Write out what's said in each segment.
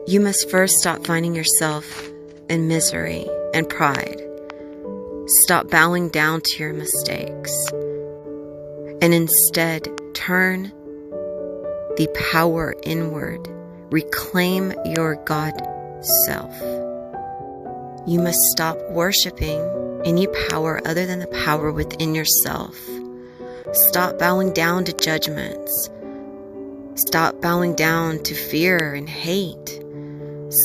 You must first stop finding yourself in misery and pride. Stop bowing down to your mistakes and instead turn the power inward. Reclaim your God self. You must stop worshiping any power other than the power within yourself. Stop bowing down to judgments. Stop bowing down to fear and hate.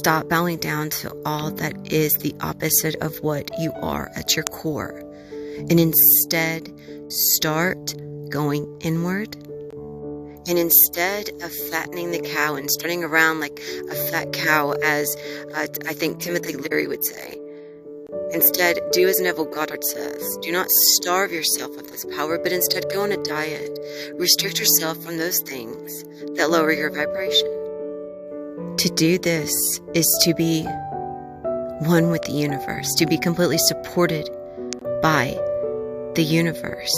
Stop bowing down to all that is the opposite of what you are at your core. And instead, start going inward. And instead of fattening the cow and starting around like a fat cow, as I think Timothy Leary would say, instead, do as Neville Goddard says. Do not starve yourself of this power, but instead go on a diet. Restrict yourself from those things that lower your vibration. To do this is to be one with the universe, to be completely supported by the universe.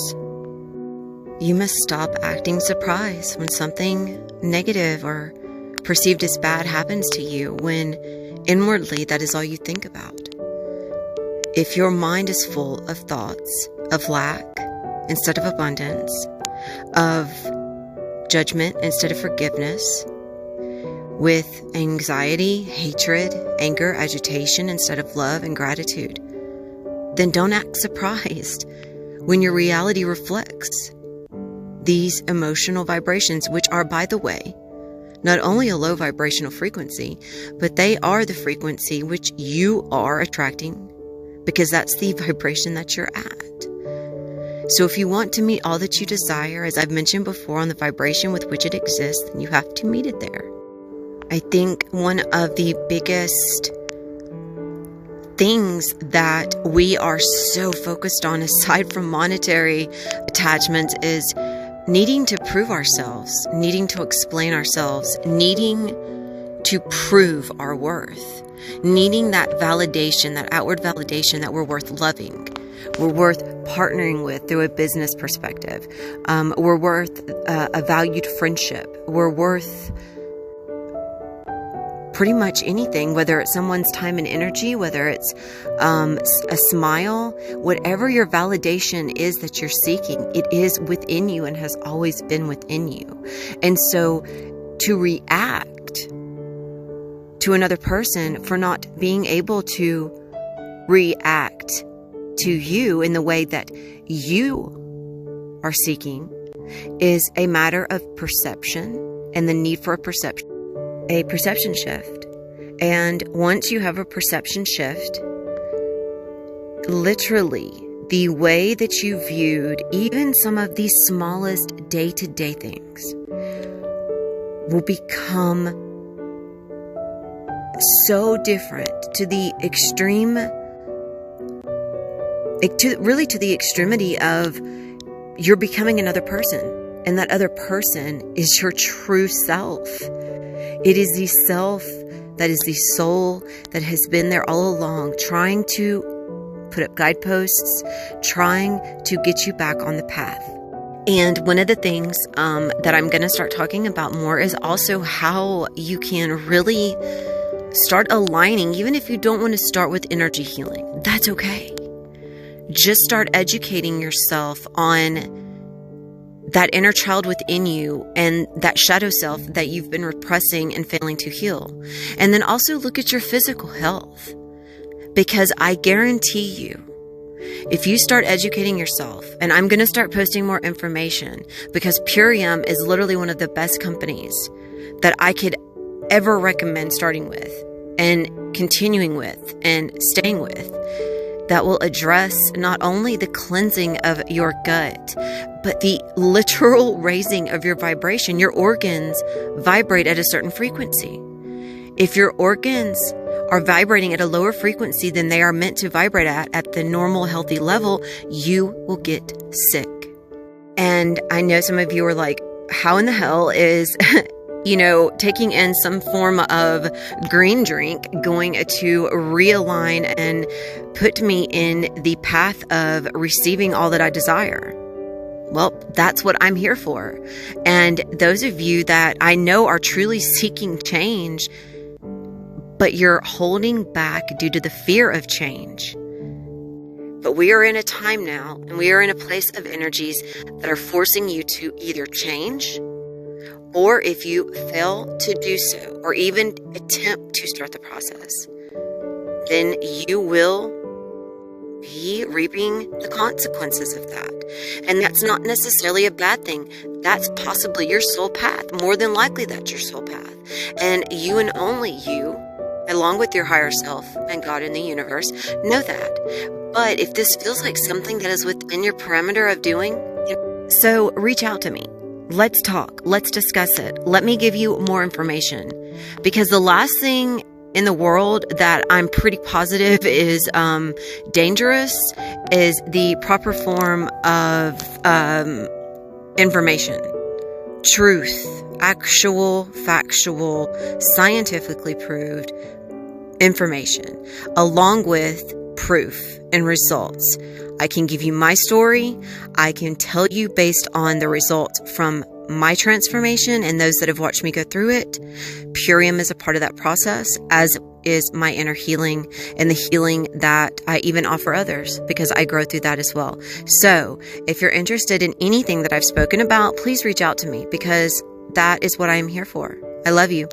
You must stop acting surprised when something negative or perceived as bad happens to you, when inwardly that is all you think about. If your mind is full of thoughts of lack instead of abundance, of judgment instead of forgiveness, with anxiety, hatred, anger, agitation instead of love and gratitude, then don't act surprised when your reality reflects these emotional vibrations, which are, by the way, not only a low vibrational frequency, but they are the frequency which you are attracting, because that's the vibration that you're at. So if you want to meet all that you desire, as I've mentioned before, on the vibration with which it exists, then you have to meet it there. I think one of the biggest things that we are so focused on, aside from monetary attachment, is needing to prove ourselves, needing to explain ourselves, needing to prove our worth, needing that validation, that outward validation that we're worth loving, we're worth partnering with through a business perspective, we're worth a valued friendship, we're worth pretty much anything, whether it's someone's time and energy, whether it's a smile, whatever your validation is that you're seeking, it is within you and has always been within you. And so to react to another person for not being able to react to you in the way that you are seeking is a matter of perception and the need for a perception shift. And once you have a perception shift, literally the way that you viewed even some of the smallest day-to-day things will become so different to the extreme, to the extremity of you're becoming another person, and that other person is your true self. It is the self that is the soul that has been there all along, trying to put up guideposts, trying to get you back on the path. And one of the things that I'm going to start talking about more is also how you can really start aligning, even if you don't want to start with energy healing. That's okay. Just start educating yourself on that inner child within you and that shadow self that you've been repressing and failing to heal. And then also look at your physical health, because I guarantee you, if you start educating yourself, and I'm going to start posting more information, because Purium is literally one of the best companies that I could ever recommend starting with and continuing with and staying with, that will address not only the cleansing of your gut, but the literal raising of your vibration. Your organs vibrate at a certain frequency. If your organs are vibrating at a lower frequency than they are meant to vibrate at the normal healthy level, you will get sick. And I know some of you are like, how in the hell is taking in some form of green drink going to realign and put me in the path of receiving all that I desire? Well, that's what I'm here for. And those of you that I know are truly seeking change, but you're holding back due to the fear of change. But we are in a time now, and we are in a place of energies that are forcing you to either change, or if you fail to do so, or even attempt to start the process, then you will be reaping the consequences of that. And that's not necessarily a bad thing. That's possibly your soul path. More than likely, that's your soul path. And you and only you, along with your higher self and God in the universe, know that. But if this feels like something that is within your parameter of doing, so reach out to me. Let's talk. Let's discuss it. Let me give you more information. Because the last thing in the world that I'm pretty positive is dangerous is the proper form of information. Truth. Actual, factual, scientifically proved information, along with proof and results. I can give you my story. I can tell you based on the results from my transformation and those that have watched me go through it. Purium is a part of that process, as is my inner healing and the healing that I even offer others, because I grow through that as well. So if you're interested in anything that I've spoken about, please reach out to me, because that is what I am here for. I love you.